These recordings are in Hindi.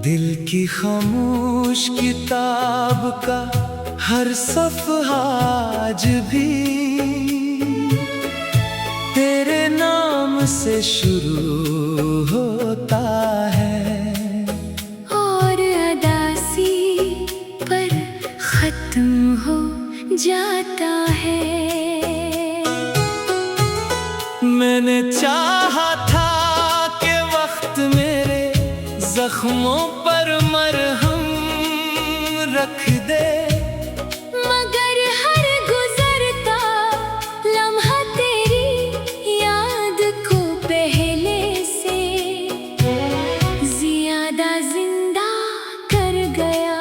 दिल की खामोश किताब का हर सफ़हा आज भी तेरे नाम से शुरू होता है, और अदासी पर खत्म हो जाता है। मैंने चाहा था कि वक्त मेरे जख्मों पर मरहम रख दे, मगर हर गुजरता लम्हा तेरी याद को पहले से ज्यादा जिंदा कर गया।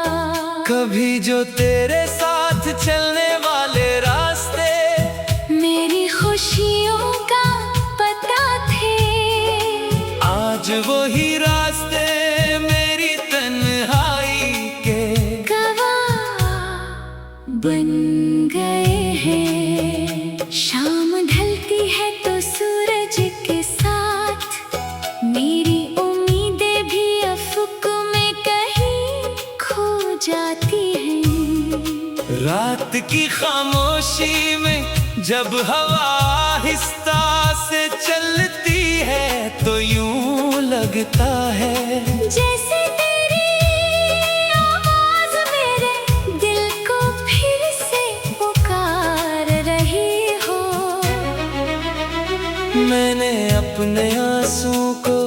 कभी जो तेरे साथ चलने वाले रास्ते मेरी खुशियों का पता थे, आज वही रास्ते मेरी तन्हाई के गवाह बन गए हैं। शाम ढलती है तो सूरज के साथ मेरी उम्मीदें भी अफक में कहीं खो जाती हैं। रात की खामोशी में जब हवा आहिस्ता से चलती है तो यूं लगता है जैसे तेरी आवाज मेरे दिल को फिर से पुकार रही हो। मैंने अपने आंसू को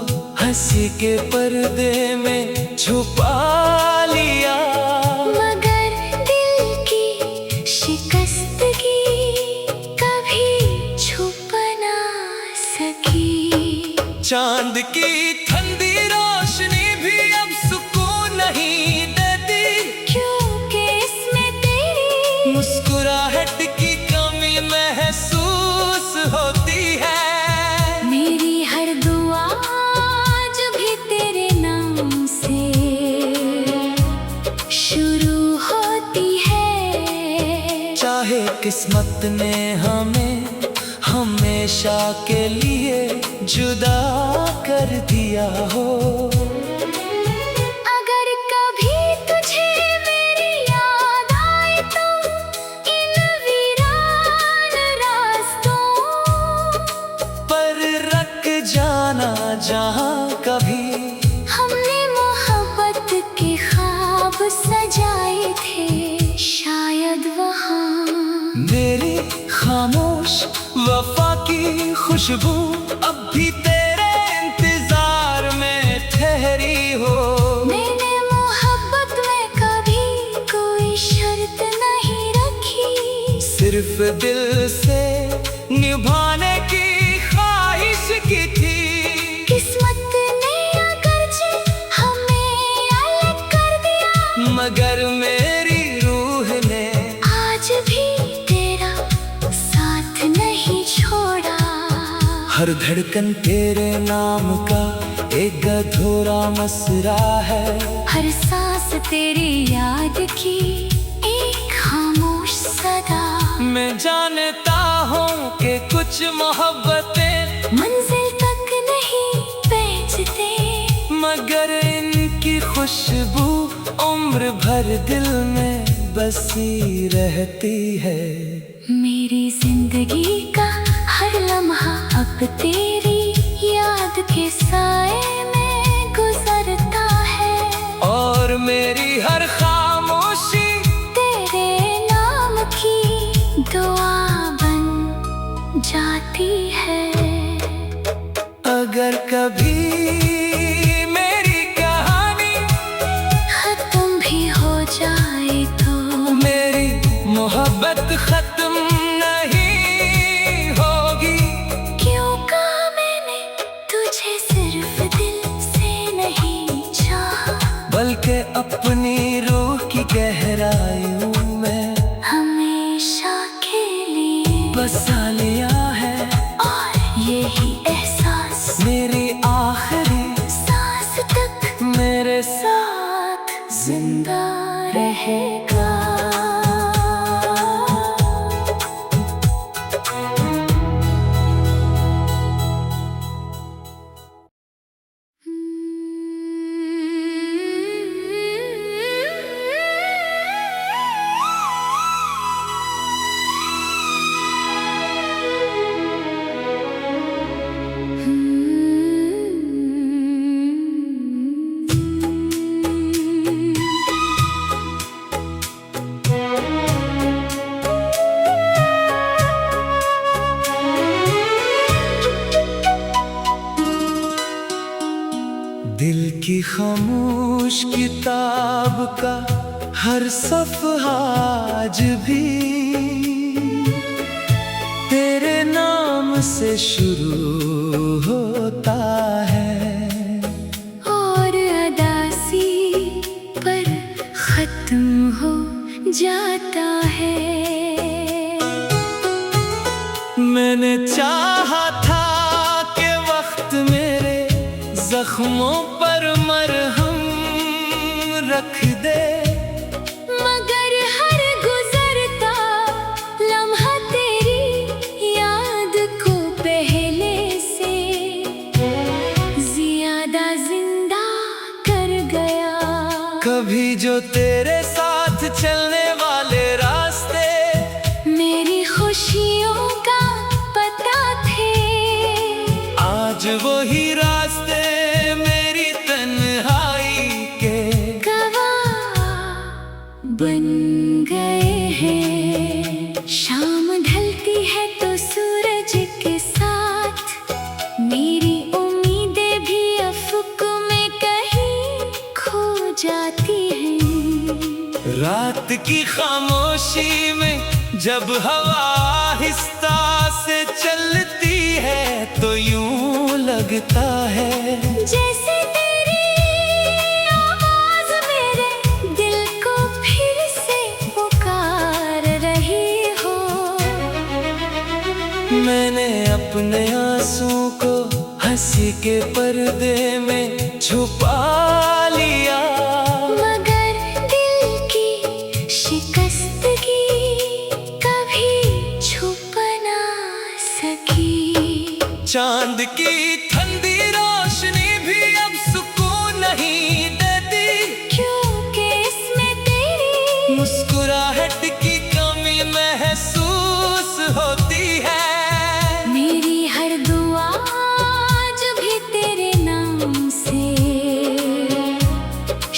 हंसी के पर्दे में छुपा लिया, मगर दिल की शिकस्तगी कभी छुप ना सकी। चांद की ठंडी रोशनी भी अब सुकून नहीं देती, क्योंकि इसमें तेरी मुस्कुराहट की कमी महसूस होती है। मेरी हर दुआ आज भी तेरे नाम से शुरू होती है। चाहे किस्मत ने हमें हमेशा के लिए जुदा कर दिया हो, अगर कभी तुझे मेरी याद आए तो इन वीरान रास्तों पर रख जाना जहाँ कभी हमने मोहब्बत के ख्वाब सजाए थे, शायद वहाँ मेरी खामोश वफा की खुशबू अब भी तेरे इंतजार में ठहरी हो। मैंने मोहब्बत में कभी कोई शर्त नहीं रखी, सिर्फ दिल से निभाने की ख्वाहिश की थी। किस्मत ने अगरचे हमें अलग कर दिया, मगर मेरी रूह ने आज भी तेरा साथ नहीं छोड़ा। हर धड़कन तेरे नाम का एक अधूरा मसरा है, हर सांस तेरी याद की एक खामोश सदा। मैं जानता हूँ कि कुछ मोहब्बतें मंजिल तक नहीं पहुँचते, मगर इनकी खुशबू उम्र भर दिल में बसी रहती है। मेरी जिंदगी का हर लम्हा अब तेरी याद के साए में गुजरता है, और मेरी हर खामोशी तेरे नाम की दुआ बन जाती है। अगर कभी मेरी कहानी खत्म भी हो जाए तो मेरी मोहब्बत खत्म नहीं होगी, क्यों कहा मैंने तुझे सिर्फ दिल से नहीं चाहा, बल्कि अपनी रूह की गहराइयों में हमेशा के लिए बसा लिया है। और यही एहसास मेरी आखिरी सांस तक मेरे साथ जिंदा रहेगा। की खामोश किताब का हर सफ़हा आज भी तेरे नाम से शुरू होता है, और अदासी पर खत्म हो जाता है। मैंने चाहा था कि वक्त मेरे जख्मों पर मरहम रख दे, मगर हर गुजरता लम्हा तेरी याद को पहले से ज्यादा जिंदा कर गया। कभी जो तेरे साथ चलने वाले रास्ते मेरी खुशियों का पता थे, आज वही रास्ते मेरी तन्हाई के गवाह बन गए हैं। शाम ढलती है तो सूरज के साथ मेरी उम्मीदें भी अफक में कहीं खो जाती हैं। रात की खामोशी में जब हवा आहिस्ता से चलती है तो यूं लगता है जैसे तेरी आवाज मेरे दिल को फिर से पुकार रही हो। मैंने अपने आंसू को हंसी के पर्दे में छुपा लिया, मगर दिल की शिकस्तगी कभी छुप ना सकी। चांद की ठंडी रोशनी भी अब सुकून नहीं देती, क्योंकि इसमें तेरी मुस्कुराहट की कमी महसूस होती है। मेरी हर दुआ आज भी तेरे नाम से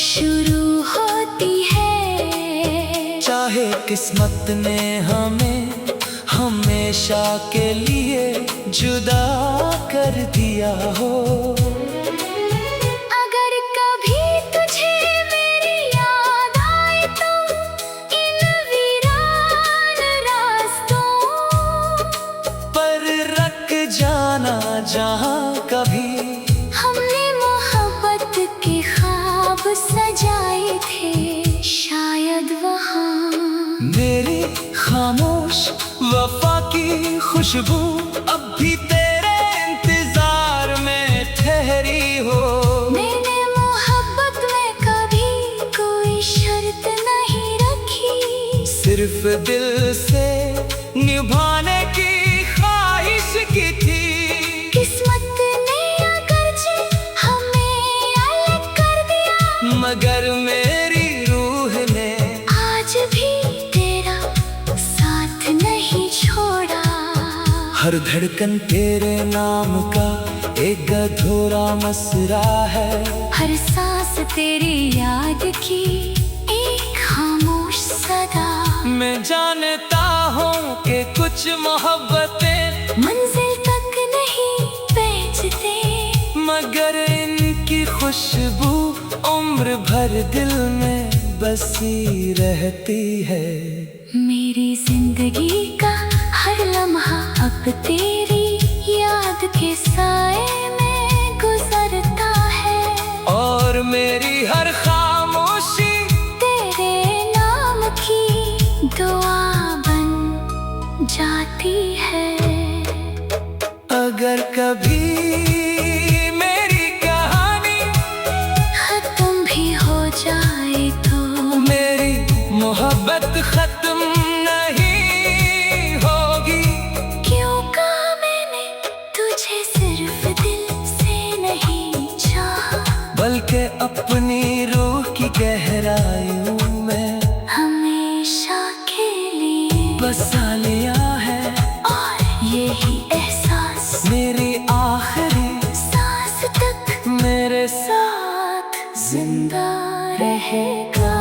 शुरू होती है। चाहे किस्मत ने हमें हमेशा के लिए जुदा कर दिया हो, अगर कभी तुझे मेरी याद आए तो इन वीरान रास्तों पर रख जाना जहाँ कभी हमने मोहब्बत के ख्वाब सजाए थे, शायद वहाँ मेरी खामोश वफा की खुशबू अब भी तेरे इंतजार में ठहरी हो। मैंने मोहब्बत में कभी कोई शर्त नहीं रखी, सिर्फ दिल से निभाने की ख्वाहिश की थी। किस्मत ने अगरचे हमें अलग कर दिया, मगर मेरी रूह ने आज भी तेरा साथ नहीं छोड़ा। हर धड़कन तेरे नाम का एक अधूरा मसरा है, हर सांस तेरी याद की एक खामोश सदा। मैं जानता हूँ कि कुछ मोहब्बतें मंजिल तक नहीं पहुँचते, मगर इनकी खुशबू उम्र भर दिल में बसी रहती है। मेरी जिंदगी का हर लम्हा अब तेरी याद के साए में गुजरता है, और मेरी हर खामोशी तेरे नाम की दुआ बन जाती है। अगर कभी मेरी कहानी खत्म भी हो जाए तो मेरी मोहब्बत खत्म नहीं होगी, क्यों कहा मैंने तुझे सिर्फ दिल से नहीं चाहा, बल्कि अपनी रूह की गहराइयों में हमेशा के लिए बसा लिया है। और यही एहसास मेरी आखिरी सांस तक मेरे साथ जिंदा रहेगा।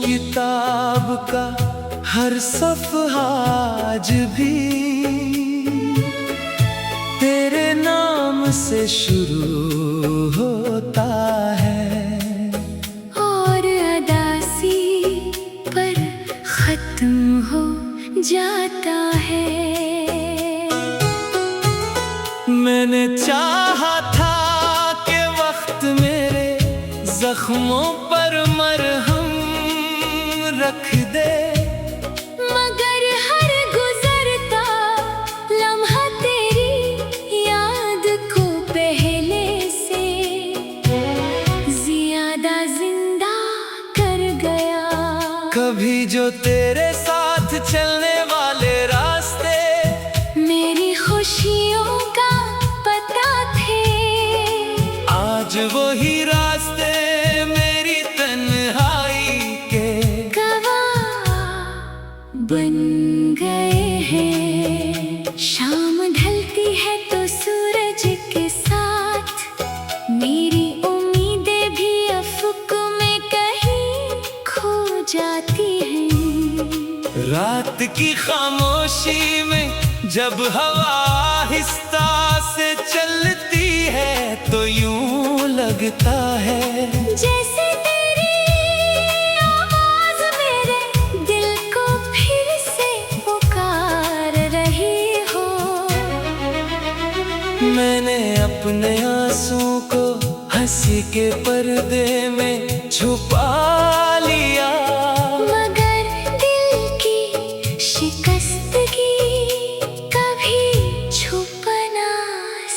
किताब का हर सफ़हा आज भी तेरे नाम से शुरू होता है। और अदासी पर खत्म हो जाता है। मैंने चाहा था कि वक्त मेरे जख्मों पर मरहम रख दे, मगर हर गुजरता लम्हा तेरी याद को पहले से ज्यादा जिंदा कर गया। कभी जो तेरे साथ चलने वाले रास्ते मेरी खुशियों का पता थे, आज वही रास्ते मेरी तन्हाई के गवाह बन गए हैं। शाम ढलती है तो सूरज के साथ मेरी उम्मीदें भी अफक में कहीं खो जाती हैं। रात की खामोशी में जब हवा आहिस्ता से चलती है तो यूं लगता है जैसे तेरी आवाज मेरे दिल को फिर से पुकार रही हो। मैंने अपने आंसू को हंसी के पर्दे में छुपा लिया, मगर दिल की शिकस्तगी कभी छुप ना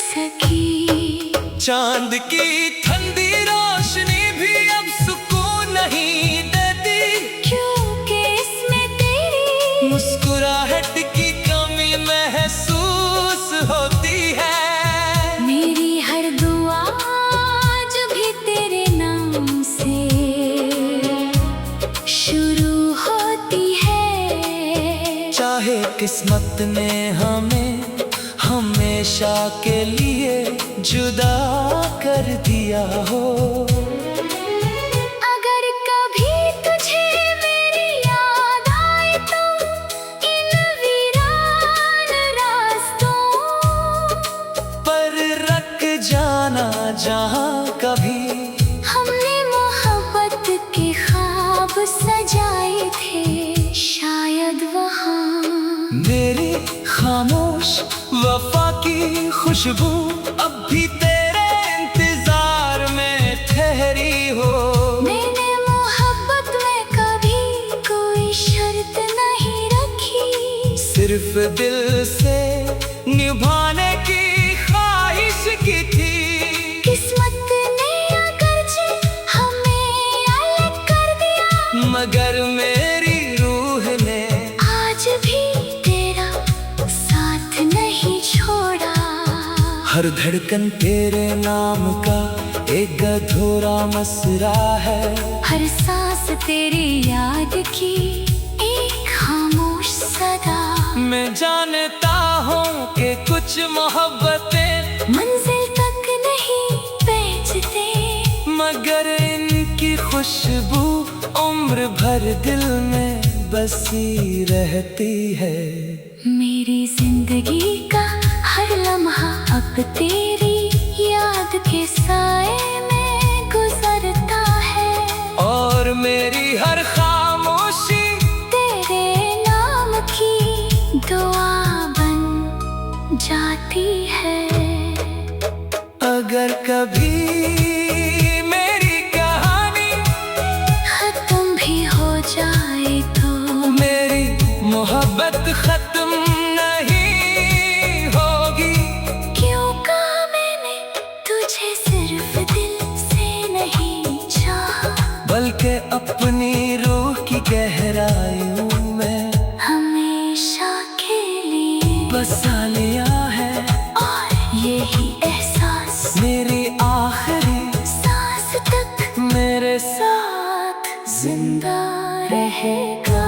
सकी। चांद की ठंडी रोशनी भी अब सुकून नहीं देती, क्योंकि इसमें तेरी मुस्कुराहट की कमी महसूस होती है। मेरी हर दुआ जो भी तेरे नाम से शुरू होती है। चाहे किस्मत ने हमें हमेशा के लिए जुदा कर दिया हो, अगर कभी तुझे मेरी याद आए तो इन वीरान रास्तों पर रख जाना जहाँ कभी हमने मोहब्बत के ख्वाब सजाए थे, शायद वहाँ मेरी खामोश वफा की खुशबू अब भी तेरे इंतजार में ठहरी हो। मैंने मोहब्बत में कभी कोई शर्त नहीं रखी, सिर्फ दिल से निभाने की ख्वाहिश की थी। किस्मत ने अगरचे हमें अलग कर दिया, मगर मेरी रूह ने आज भी तेरा साथ नहीं छोड़ा। हर धड़कन तेरे नाम का एक अधूरा मसरा है, हर सांस तेरी याद की एक खामोश सदा। मैं जानता हूँ कि कुछ मोहब्बतें मंजिल तक नहीं पहुँचते, मगर इनकी खुशबू उम्र भर दिल में बसी रहती है। मेरी जिंदगी का हर लम्हा अब तेरी याद के साए में गुजरता है, और मेरी हर खामोशी तेरे नाम की दुआ बन जाती है। अगर कभी मेरी कहानी खत्म भी हो जाए तो मेरी मोहब्बत खत्म नहीं होगी, क्यों कहा मैंने तुझे सिर्फ दिल से नहीं चाहा, बल्कि अपनी रूह की गहराइयों में हमेशा के लिए बसा लिया है। और यही एहसास मेरी आखिरी सांस तक मेरे साथ जिंदा रहेगा।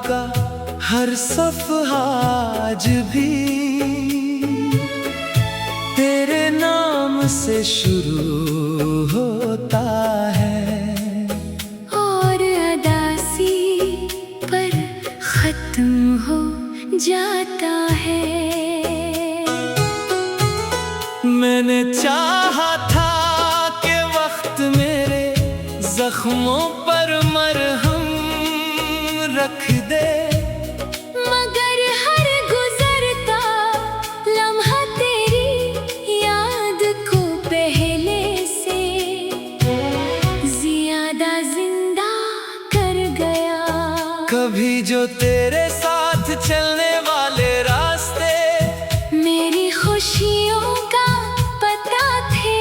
का हर सफ़हा आज भी तेरे नाम से शुरू होता है, और अदासी पर खत्म हो जाता है। मैंने चाहा था कि वक्त मेरे जख्मों पर मरहम रख दे, मगर हर गुजरता लम्हा तेरी याद को पहले से ज्यादा जिंदा कर गया। कभी जो तेरे साथ चलने वाले रास्ते मेरी खुशियों का पता थे,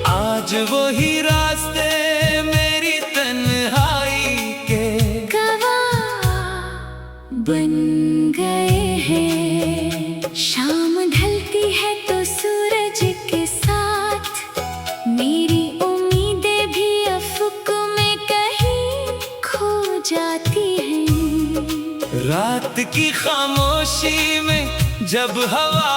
आज वही रास्ते मेरी तन्हाई के गवाह बन गए हैं। शाम ढलती है तो सूरज के साथ मेरी उम्मीदें भी अफक में कहीं खो जाती हैं। रात की खामोशी में जब हवा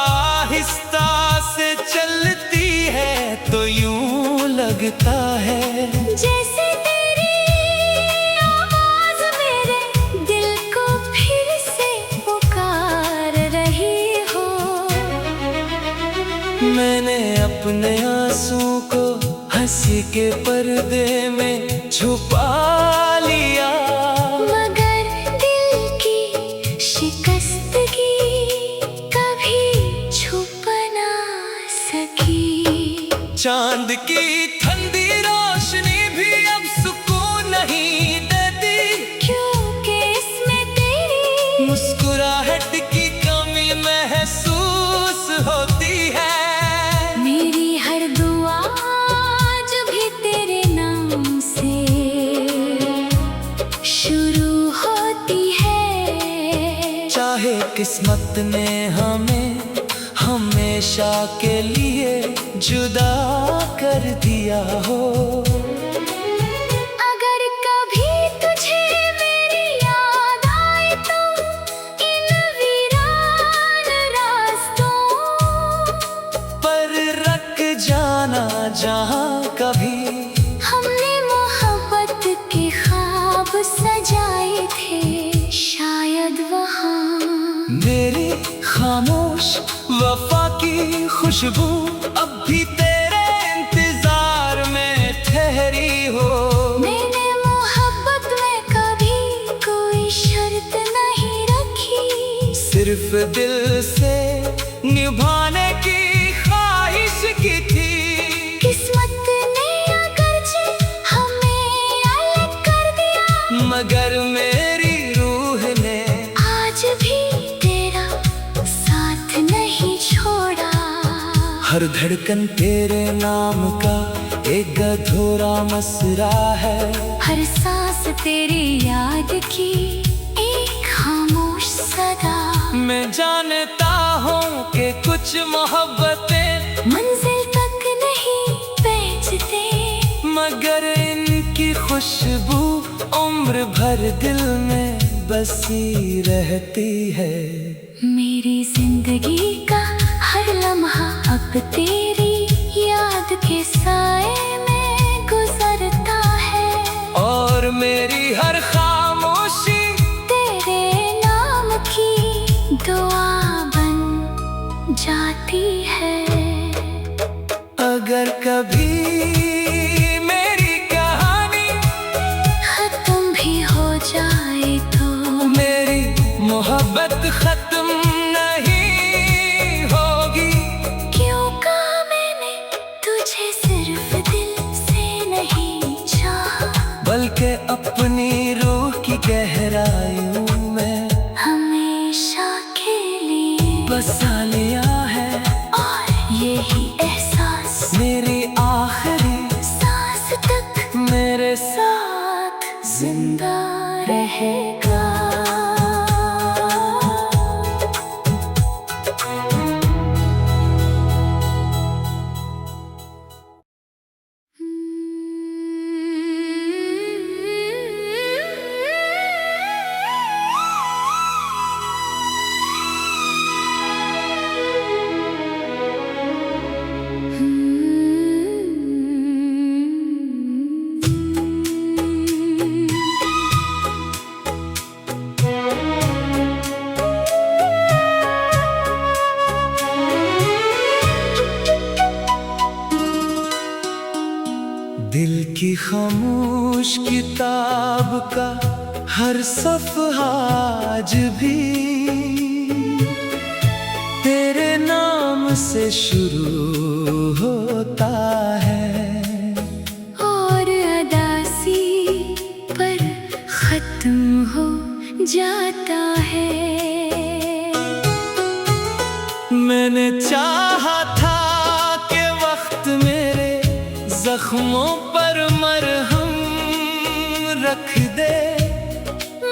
आहिस्ता से चलती है तो यूं लगता है जैसे तेरी आवाज मेरे दिल को फिर से पुकार रही हो। मैंने अपने आंसू को हंसी के पर्दे में छुपा लिया, मगर दिल की शिकस्तगी कभी छुप ना सकी। चांद की ठंडी रोशनी भी अब सुकून नहीं देती, क्योंकि इसमें तेरी मुस्कुराहट की कमी महसूस होती है। मेरी हर दुआ आज भी तेरे नाम से शुरू होती है। चाहे किस्मत ने हमें हमेशा के लिए जुदा कर दिया हो, अगर कभी तुझे मेरी याद आए तो इन वीरान रास्तों पर रख जाना जहाँ कभी हमने मोहब्बत के ख्वाब सजाए थे, शायद वहाँ मेरी खामोश वफा की खुशबू अब भी तेरे इंतजार में ठहरी हो। मैंने मोहब्बत में कभी कोई शर्त नहीं रखी, सिर्फ दिल से निभाने की ख्वाहिश की थी। किस्मत ने अगरचे हमें अलग कर दिया, मगर मेरी रूह ने आज भी तेरा साथ नहीं छोड़ा। हर धड़कन तेरे नाम का एक अधूरा मसरा है, हर सांस तेरी याद की एक खामोश सदा। मैं जानता हूँ कि कुछ मोहब्बतें मंजिल तक नहीं पहुँचते, मगर इनकी खुशबू उम्र भर दिल में बसी रहती है। मेरी जिंदगी का हर लम्हा अब तेरी याद के साए में गुजरता है, और मेरी हर खामोशी तेरे नाम की दुआ बन जाती है। अगर कभी मेरी कहानी खत्म भी हो जाए तो मेरी मोहब्बत खत्म नहीं होगी, क्यों कहा मैंने तुझे सिर्फ दिल से नहीं चाहा, बल्कि अपनी रूह की गहराइयों में हमेशा के लिए बसा लिया है। और यही एहसास मेरी आखिरी सांस तक मेरे साथ जिंदा रहेगा। का हर सफ़हा आज भी तेरे नाम से शुरू होता है, और अदासी पर खत्म हो जाता है। मैंने चाहा था कि वक्त मेरे जख्मों पर मरहम रख दे,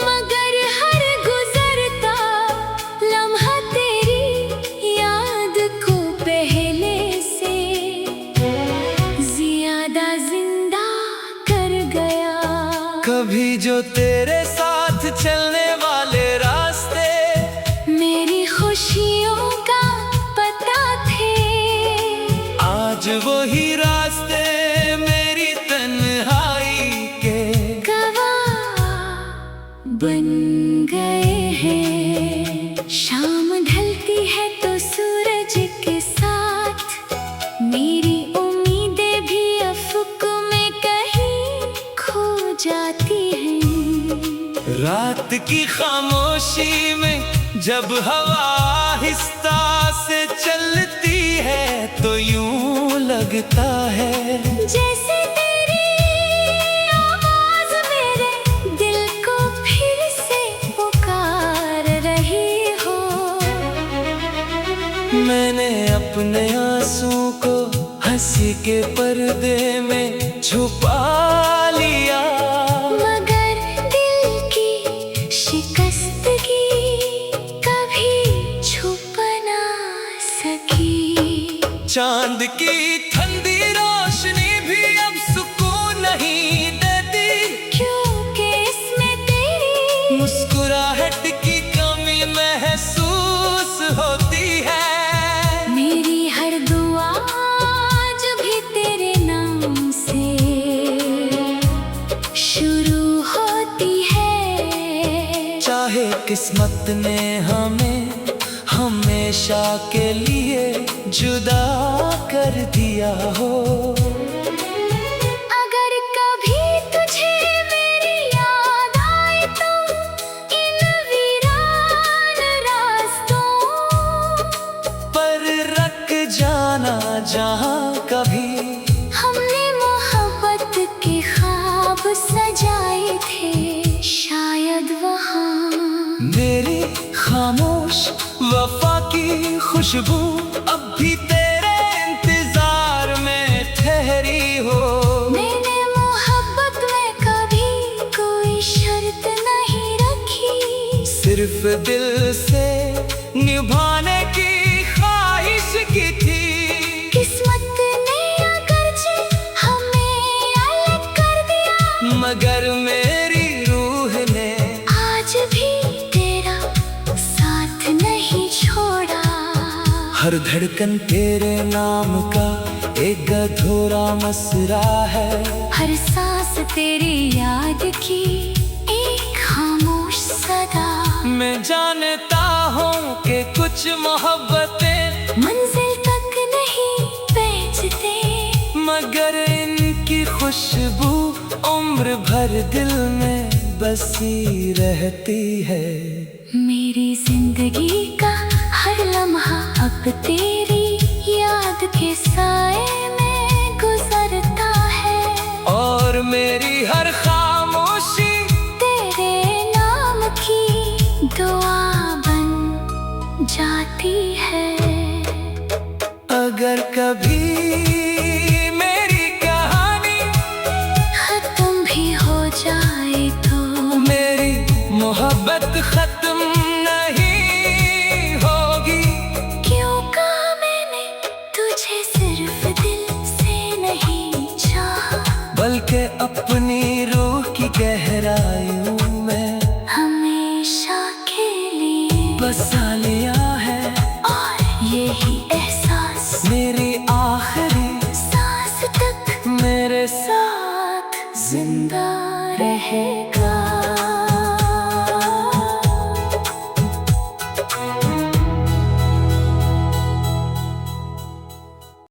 मगर हर गुजरता लम्हा तेरी याद को पहले से ज्यादा जिंदा कर गया। कभी जो तेरे साथ चलने वाले रास्ते मेरी खुशियों का पता थे, आज वही रास्ते मेरी तन्हाई के गवाह बन गए हैं। शाम ढलती है तो सूरज के साथ मेरी उम्मीदें भी अफक में कहीं खो जाती हैं। रात की खामोशी में जब हवा आहिस्ता से चलती है तो यूं लगता है जैसे तेरी आवाज मेरे दिल को फिर से पुकार रही हो। मैंने अपने आंसू को हंसी के पर्दे में छुपा लिया, मगर दिल की शिकस्तगी कभी छुप ना सकी। चांद की ठंडी रोशनी भी अब सुकून नहीं देती, क्योंकि इसमें तेरी मुस्कुराहट की कमी महसूस होती है। मेरी हर दुआ आज भी तेरे नाम से शुरू होती है। चाहे किस्मत ने हमें हमेशा के लिए जुदा कर दिया हो, अगर कभी तुझे मेरी याद आए तो इन वीरान रास्तों पर रख जाना जहाँ कभी हमने मोहब्बत के ख्वाब सजाए थे, शायद वहाँ मेरी खामोश वफा की खुशबू अब भी तेरे इंतजार में ठहरी हो। मैंने मोहब्बत में कभी कोई शर्त नहीं रखी, सिर्फ दिल से निभाने की ख्वाहिश की थी। किस्मत ने अगरचे हमें अलग कर दिया, मगर मेरी रूह ने आज भी तेरा साथ नहीं छोड़ा। हर धड़कन तेरे नाम का एक अधूरा मसरा है, हर सांस तेरी याद की एक खामोश सदा। मैं जानता हूँ कि कुछ मोहब्बतें मंजिल तक नहीं पहुँचते, मगर इनकी खुशबू उम्र भर दिल में बसी रहती है। मेरी जिंदगी का हर लम्हा अब तेरी याद के साए में गुजरता है, और मेरी हर खामोशी तेरे नाम की दुआ बन जाती है। अगर कभी मेरी कहानी खत्म भी हो जाए तो मेरी मोहब्बत खत्म नहीं होगी, क्यों कहा मैंने तुझे सिर्फ दिल से नहीं चाहा, बल्कि अपनी रूह की गहराइयों में हमेशा के लिए बसा लिया है। और यही एहसास मेरी आखिरी सांस तक मेरे साथ जिंदा रहेगा।